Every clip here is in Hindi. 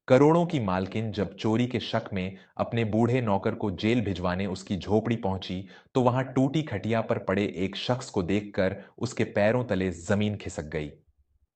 करोड़ों की मालकिन जब चोरी के शक में अपने बूढ़े नौकर को जेल भिजवाने उसकी झोपड़ी पहुंची, तो वहां टूटी खटिया पर पड़े एक शख्स को देखकर उसके पैरों तले जमीन खिसक गई।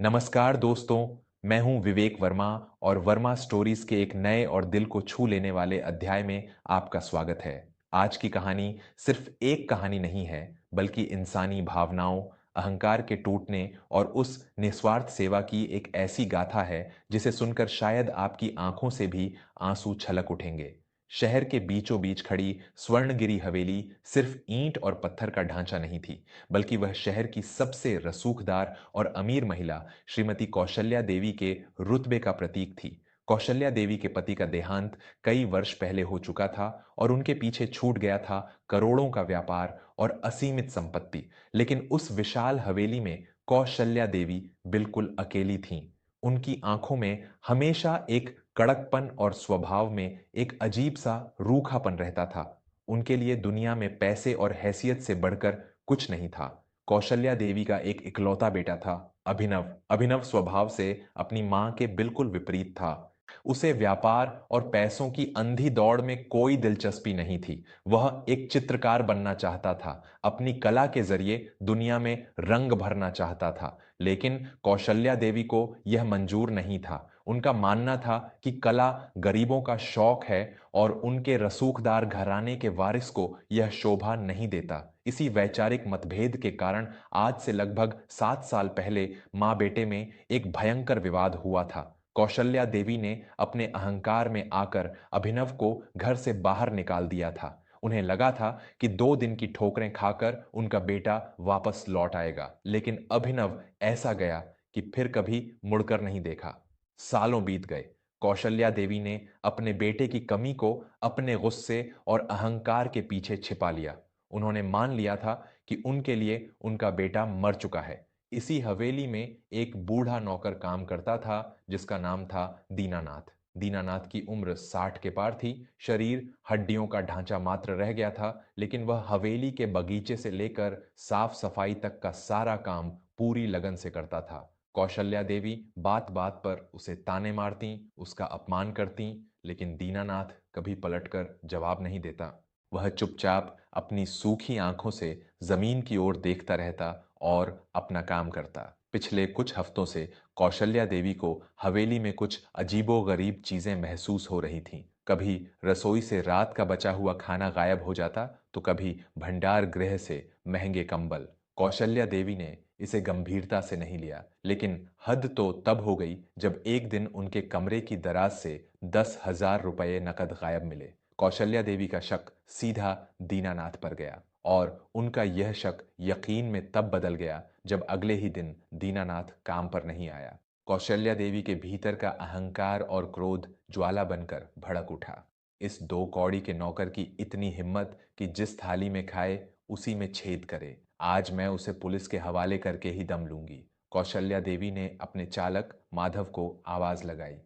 नमस्कार दोस्तों, मैं हूं विवेक वर्मा और वर्मा स्टोरीज के एक नए और दिल को छू लेने वाले अध्याय में आपका स्वागत है। आज की कहानी सिर्फ एक कहानी नहीं है, बल्कि इंसानी भावनाओं, अहंकार के टूटने और उस निस्वार्थ सेवा की एक ऐसी गाथा है जिसे सुनकर शायद आपकी आंखों से भी आंसू छलक उठेंगे। शहर के बीचों बीच खड़ी स्वर्णगिरी हवेली सिर्फ ईंट और पत्थर का ढांचा नहीं थी, बल्कि वह शहर की सबसे रसूखदार और अमीर महिला श्रीमती कौशल्या देवी के रुतबे का प्रतीक थी। कौशल्या देवी के पति का देहांत कई वर्ष पहले हो चुका था और उनके पीछे छूट गया था करोड़ों का व्यापार और असीमित संपत्ति। लेकिन उस विशाल हवेली में कौशल्या देवी बिल्कुल अकेली थीं। उनकी आंखों में हमेशा एक कड़कपन और स्वभाव में एक अजीब सा रूखापन रहता था। उनके लिए दुनिया में पैसे और हैसियत से बढ़कर कुछ नहीं था। कौशल्या देवी का एक इकलौता बेटा था, अभिनव। अभिनव स्वभाव से अपनी मां के बिल्कुल विपरीत था। उसे व्यापार और पैसों की अंधी दौड़ में कोई दिलचस्पी नहीं थी। वह एक चित्रकार बनना चाहता था, अपनी कला के जरिए दुनिया में रंग भरना चाहता था। लेकिन कौशल्या देवी को यह मंजूर नहीं था। उनका मानना था कि कला गरीबों का शौक है और उनके रसूखदार घराने के वारिस को यह शोभा नहीं देता। इसी वैचारिक मतभेद के कारण आज से लगभग 7 साल पहले मां बेटे में एक भयंकर विवाद हुआ था। कौशल्या देवी ने अपने अहंकार में आकर अभिनव को घर से बाहर निकाल दिया था। उन्हें लगा था कि 2 दिन की ठोकरें खाकर उनका बेटा वापस लौट आएगा, लेकिन अभिनव ऐसा गया कि फिर कभी मुड़कर नहीं देखा। सालों बीत गए। कौशल्या देवी ने अपने बेटे की कमी को अपने गुस्से और अहंकार के पीछे छिपा लिया। उन्होंने मान लिया था कि उनके लिए उनका बेटा मर चुका है। इसी हवेली में एक बूढ़ा नौकर काम करता था जिसका नाम था दीनानाथ। दीनानाथ की उम्र 60 के पार थी। शरीर हड्डियों का ढांचा मात्र रह गया था, लेकिन वह हवेली के बगीचे से लेकर साफ सफाई तक का सारा काम पूरी लगन से करता था। कौशल्या देवी बात बात पर उसे ताने मारती, उसका अपमान करती, लेकिन दीनानाथ कभी पलटकर जवाब नहीं देता। वह चुपचाप अपनी सूखी आंखों से जमीन की ओर देखता रहता और अपना काम करता। पिछले कुछ हफ्तों से कौशल्या देवी को हवेली में कुछ अजीबोगरीब चीजें महसूस हो रही थीं। कभी रसोई से रात का बचा हुआ खाना गायब हो जाता, तो कभी भंडार गृह से महंगे कंबल। कौशल्या देवी ने इसे गंभीरता से नहीं लिया, लेकिन हद तो तब हो गई जब एक दिन उनके कमरे की दराज से 10,000 रुपये नकद गायब मिले। कौशल्या देवी का शक सीधा दीनानाथ पर गया और उनका यह शक यकीन में तब बदल गया जब अगले ही दिन दीनानाथ काम पर नहीं आया। कौशल्या देवी के भीतर का अहंकार और क्रोध ज्वाला बनकर भड़क उठा। इस 2 कौड़ी के नौकर की इतनी हिम्मत कि जिस थाली में खाए उसी में छेद करे। आज मैं उसे पुलिस के हवाले करके ही दम लूंगी। कौशल्या देवी ने अपने चालक माधव को आवाज लगाई।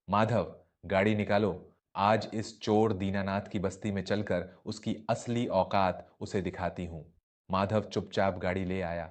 माधव, गाड़ी निकालो। आज इस चोर दीनानाथ की बस्ती में चलकर उसकी असली औकात उसे दिखाती हूं। माधव चुपचाप गाड़ी ले आया।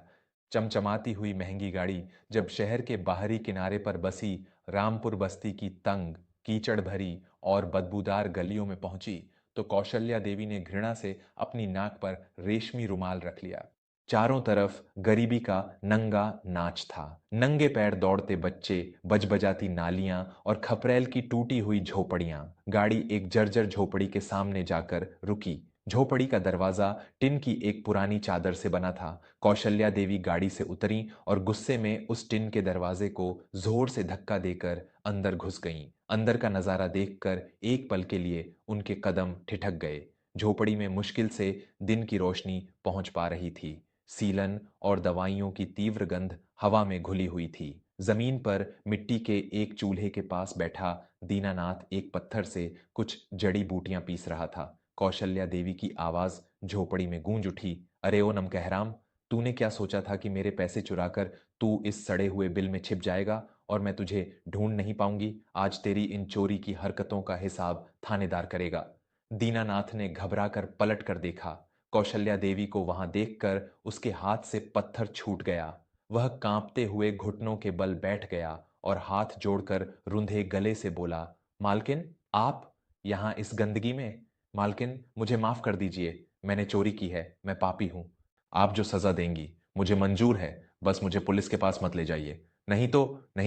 चमचमाती हुई महंगी गाड़ी जब शहर के बाहरी किनारे पर बसी रामपुर बस्ती की तंग, कीचड़ भरी और बदबूदार गलियों में पहुंची, तो कौशल्या देवी ने घृणा से अपनी नाक पर रेशमी रुमाल रख लिया। चारों तरफ गरीबी का नंगा नाच था। नंगे पैर दौड़ते बच्चे, बजबजाती नालियां और खपरेल की टूटी हुई झोपड़ियां। गाड़ी एक जर्जर झोपड़ी के सामने जाकर रुकी। झोपड़ी का दरवाजा टिन की एक पुरानी चादर से बना था। कौशल्या देवी गाड़ी से उतरी और गुस्से में उस टिन के दरवाजे को जोर से धक्का देकर अंदर घुस गईं। अंदर का नजारा देखकर एक पल के लिए उनके कदम ठिठक गए। झोपड़ी में मुश्किल से दिन की रोशनी पहुंच पा रही थी। सीलन और दवाइयों की तीव्र गंध हवा में घुली हुई थी। जमीन पर मिट्टी के एक चूल्हे के पास बैठा दीनानाथ एक पत्थर से कुछ जड़ी बूटियां पीस रहा था। कौशल्या देवी की आवाज झोपड़ी में गूंज उठी। अरे ओ नमकहराम, तूने क्या सोचा था कि मेरे पैसे चुराकर तू इस सड़े हुए बिल में छिप जाएगा और मैं तुझे ढूंढ नहीं पाऊंगी? आज तेरी इन चोरी की हरकतों का हिसाब थानेदार करेगा। दीनानाथ ने घबरा कर पलट कर देखा। कौशल्या देवी को वहां देखकर उसके हाथ से पत्थर छूट गया। वह कांपते हुए घुटनों के बल बैठ गया और हाथ जोड़कर रुंधे गले से बोला, मालकिन, आप यहाँ इस गंदगी में? मालकिन, मुझे माफ कर दीजिए। मैंने चोरी की है, मैं पापी हूँ। आप जो सजा देंगी, मुझे मंजूर है। बस मुझे पुलिस के पास मत ले जाइए। नहीं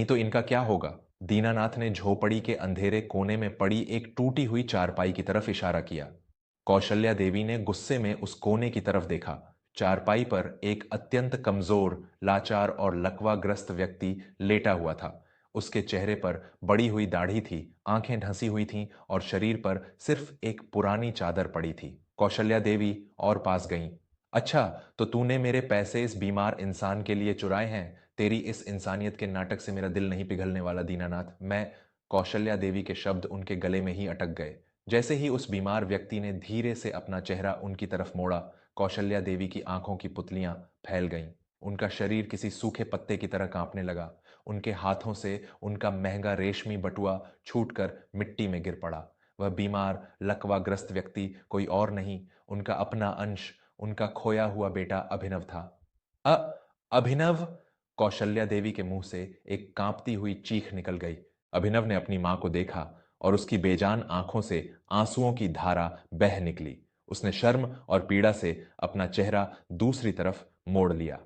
तो इनका क्या होगा? दीनानाथ ने झोपड़ी के अंधेरे कोने में पड़ी एक टूटी हुई चारपाई की तरफ इशारा किया। कौशल्या देवी ने गुस्से में उस कोने की तरफ देखा। चारपाई पर एक अत्यंत कमजोर, लाचार और लकवाग्रस्त व्यक्ति लेटा हुआ था। उसके चेहरे पर बड़ी हुई दाढ़ी थी, आंखें ढंसी हुई थीं और शरीर पर सिर्फ एक पुरानी चादर पड़ी थी। कौशल्या देवी और पास गईं। अच्छा, तो तूने मेरे पैसे इस बीमार इंसान के लिए चुराए हैं? तेरी इस इंसानियत के नाटक से मेरा दिल नहीं पिघलने वाला दीनानाथ। मैं कौशल्या देवी के शब्द उनके गले में ही अटक गए। जैसे ही उस बीमार व्यक्ति ने धीरे से अपना चेहरा उनकी तरफ मोड़ा, कौशल्या देवी की आंखों की पुतलियां फैल गईं। उनका शरीर किसी सूखे पत्ते की तरह कांपने लगा। उनके हाथों से उनका महंगा रेशमी बटुआ छूटकर मिट्टी में गिर पड़ा। वह बीमार, लकवाग्रस्त व्यक्ति कोई और नहीं, उनका अपना अंश, उनका खोया हुआ बेटा अभिनव था। अ अभिनव! कौशल्या देवी के मुंह से एक कांपती हुई चीख निकल गई। अभिनव ने अपनी मां को देखा और उसकी बेजान आंखों से आंसुओं की धारा बह निकली। उसने शर्म और पीड़ा से अपना चेहरा दूसरी तरफ मोड़ लिया।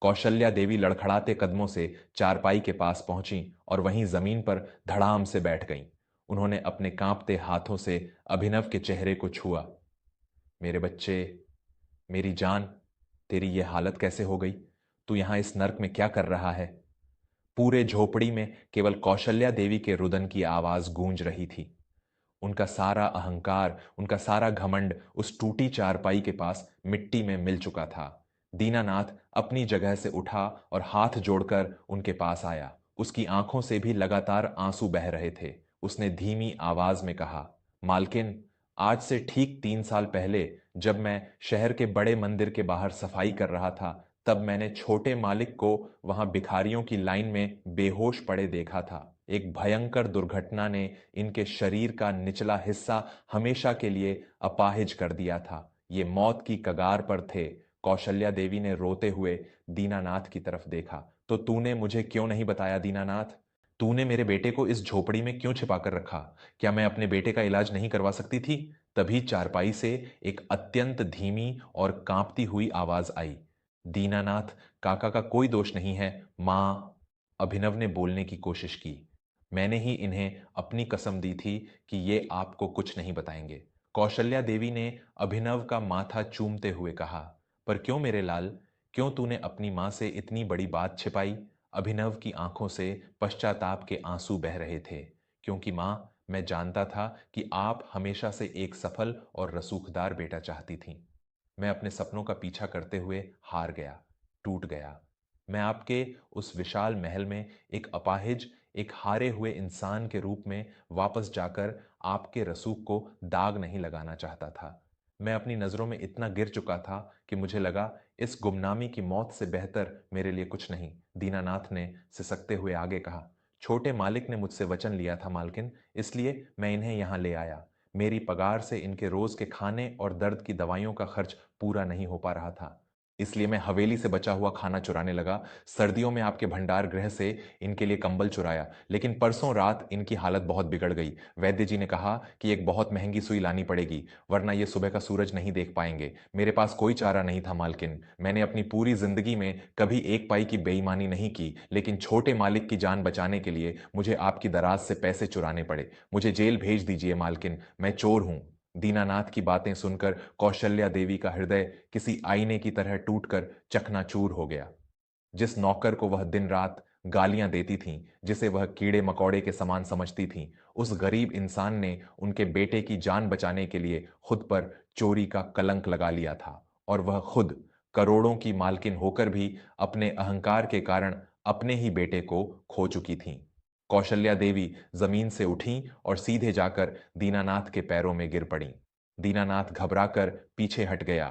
कौशल्या देवी लड़खड़ाते कदमों से चारपाई के पास पहुंची और वहीं जमीन पर धड़ाम से बैठ गईं। उन्होंने अपने कांपते हाथों से अभिनव के चेहरे को छुआ। मेरे बच्चे, मेरी जान, तेरी ये हालत कैसे हो गई? तू यहां इस नर्क में क्या कर रहा है? पूरे झोपड़ी में केवल कौशल्या देवी के रुदन की आवाज गूंज रही थी। उनका सारा अहंकार, उनका सारा घमंड उस टूटी चारपाई के पास मिट्टी में मिल चुका था। दीनानाथ अपनी जगह से उठा और हाथ जोड़कर उनके पास आया। उसकी आंखों से भी लगातार आंसू बह रहे थे। उसने धीमी आवाज में कहा, मालकिन, आज से ठीक 3 साल पहले जब मैं शहर के बड़े मंदिर के बाहर सफाई कर रहा था, तब मैंने छोटे मालिक को वहां भिखारियों की लाइन में बेहोश पड़े देखा था। एक भयंकर दुर्घटना ने इनके शरीर का निचला हिस्सा हमेशा के लिए अपाहिज कर दिया था। ये मौत की कगार पर थे। कौशल्या देवी ने रोते हुए दीनानाथ की तरफ देखा। तो तूने मुझे क्यों नहीं बताया दीनानाथ? तूने मेरे बेटे को इस झोपड़ी में क्यों छिपा कर रखा? क्या मैं अपने बेटे का इलाज नहीं करवा सकती थी? तभी चारपाई से एक अत्यंत धीमी और कांपती हुई आवाज आई, दीनानाथ, काका का कोई दोष नहीं है। मां। अभिनव ने बोलने की कोशिश की। मैंने ही इन्हें अपनी कसम दी थी कि ये आपको कुछ नहीं बताएंगे। कौशल्या देवी ने अभिनव का माथा चूमते हुए कहा, पर क्यों मेरे लाल? क्यों तूने अपनी मां से इतनी बड़ी बात छिपाई? अभिनव की आंखों से पश्चाताप के आंसू बह रहे थे। क्योंकि मां, मैं जानता था कि आप हमेशा से एक सफल और रसूखदार बेटा चाहती थीं। मैं अपने सपनों का पीछा करते हुए हार गया, टूट गया। मैं आपके उस विशाल महल में एक अपाहिज, एक हारे हुए इंसान के रूप में वापस जाकर आपके रसूख को दाग नहीं लगाना चाहता था। मैं अपनी नज़रों में इतना गिर चुका था कि मुझे लगा इस गुमनामी की मौत से बेहतर मेरे लिए कुछ नहीं। दीनानाथ ने सिसकते हुए आगे कहा, छोटे मालिक ने मुझसे वचन लिया था मालकिन, इसलिए मैं इन्हें यहाँ ले आया। मेरी पगार से इनके रोज के खाने और दर्द की दवाइयों का खर्च पूरा नहीं हो पा रहा था। इसलिए मैं हवेली से बचा हुआ खाना चुराने लगा। सर्दियों में आपके भंडार गृह से इनके लिए कंबल चुराया, लेकिन परसों रात इनकी हालत बहुत बिगड़ गई। वैद्य जी ने कहा कि एक बहुत महंगी सुई लानी पड़ेगी, वरना ये सुबह का सूरज नहीं देख पाएंगे। मेरे पास कोई चारा नहीं था मालकिन। मैंने अपनी पूरी जिंदगी में कभी एक पाई की बेईमानी नहीं की, लेकिन छोटे मालिक की जान बचाने के लिए मुझे आपकी दराज से पैसे चुराने पड़े। मुझे जेल भेज दीजिए मालकिन, मैं चोर हूं। दीनानाथ की बातें सुनकर कौशल्या देवी का हृदय किसी आईने की तरह टूटकर चकनाचूर हो गया। जिस नौकर को वह दिन रात गालियां देती थीं, जिसे वह कीड़े मकोड़े के समान समझती थीं, उस गरीब इंसान ने उनके बेटे की जान बचाने के लिए खुद पर चोरी का कलंक लगा लिया था। और वह खुद करोड़ों की मालकिन होकर भी अपने अहंकार के कारण अपने ही बेटे को खो चुकी थीं। कौशल्या देवी जमीन से उठीं और सीधे जाकर दीनानाथ के पैरों में गिर पड़ीं। दीनानाथ घबराकर पीछे हट गया।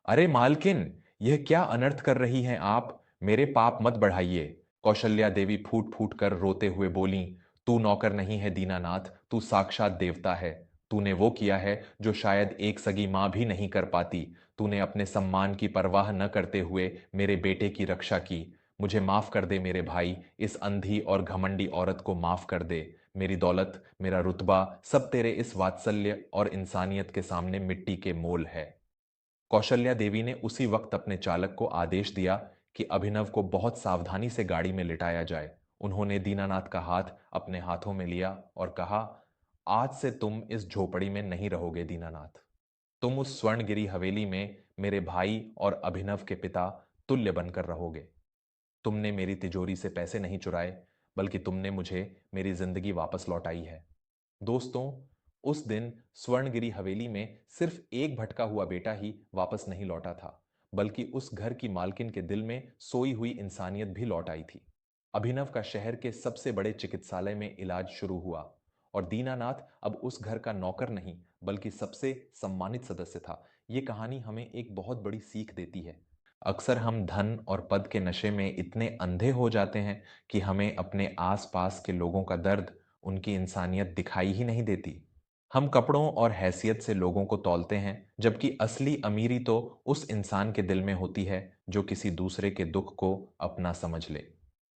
अरे मालकिन, यह क्या अनर्थ कर रही हैं आप? मेरे पाप मत बढ़ाइए। कौशल्या देवी फूट फूट कर रोते हुए बोली, तू नौकर नहीं है दीनानाथ, तू साक्षात देवता है। तूने वो किया है जो शायद एक सगी मां भी नहीं कर पाती। तूने अपने सम्मान की परवाह न करते हुए मेरे बेटे की रक्षा की। मुझे माफ कर दे मेरे भाई, इस अंधी और घमंडी औरत को माफ कर दे। मेरी दौलत, मेरा रुतबा, सब तेरे इस वात्सल्य और इंसानियत के सामने मिट्टी के मोल है। कौशल्या देवी ने उसी वक्त अपने चालक को आदेश दिया कि अभिनव को बहुत सावधानी से गाड़ी में लिटाया जाए। उन्होंने दीनानाथ का हाथ अपने हाथों में लिया और कहा, आज से तुम इस झोपड़ी में नहीं रहोगे दीनानाथ। तुम उस स्वर्णगिरी हवेली में मेरे भाई और अभिनव के पिता तुल्य बनकर रहोगे। तुमने मेरी तिजोरी से पैसे नहीं चुराए, बल्कि तुमने मुझे मेरी जिंदगी वापस लौटाई है। दोस्तों, उस दिन स्वर्णगिरी हवेली में सिर्फ एक भटका हुआ बेटा ही वापस नहीं लौटा था, बल्कि उस घर की मालकिन के दिल में सोई हुई इंसानियत भी लौट आई थी। अभिनव का शहर के सबसे बड़े चिकित्सालय में इलाज शुरू हुआ और दीनानाथ अब उस घर का नौकर नहीं, बल्कि सबसे सम्मानित सदस्य था। ये कहानी हमें एक बहुत बड़ी सीख देती है। अक्सर हम धन और पद के नशे में इतने अंधे हो जाते हैं कि हमें अपने आसपास के लोगों का दर्द, उनकी इंसानियत दिखाई ही नहीं देती। हम कपड़ों और हैसियत से लोगों को तौलते हैं, जबकि असली अमीरी तो उस इंसान के दिल में होती है जो किसी दूसरे के दुख को अपना समझ ले।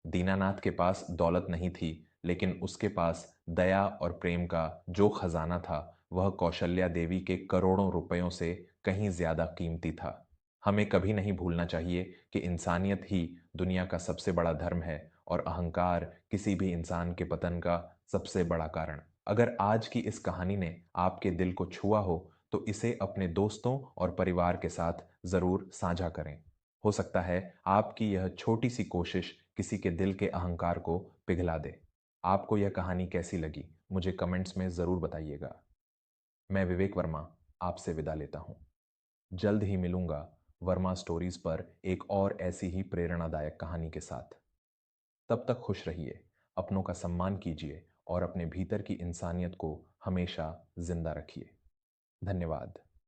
दीनानाथ के पास दौलत नहीं थी, लेकिन उसके पास दया और प्रेम का जो खजाना था, वह कौशल्या देवी के करोड़ों रुपयों से कहीं ज्यादा कीमती था। हमें कभी नहीं भूलना चाहिए कि इंसानियत ही दुनिया का सबसे बड़ा धर्म है और अहंकार किसी भी इंसान के पतन का सबसे बड़ा कारण। अगर आज की इस कहानी ने आपके दिल को छुआ हो, तो इसे अपने दोस्तों और परिवार के साथ जरूर साझा करें। हो सकता है आपकी यह छोटी सी कोशिश किसी के दिल के अहंकार को पिघला दे। आपको यह कहानी कैसी लगी, मुझे कमेंट्स में जरूर बताइएगा। मैं विवेक वर्मा आपसे विदा लेता हूं। जल्द ही मिलूंगा वर्मा स्टोरीज पर एक और ऐसी ही प्रेरणादायक कहानी के साथ। तब तक खुश रहिए, अपनों का सम्मान कीजिए और अपने भीतर की इंसानियत को हमेशा जिंदा रखिए। धन्यवाद।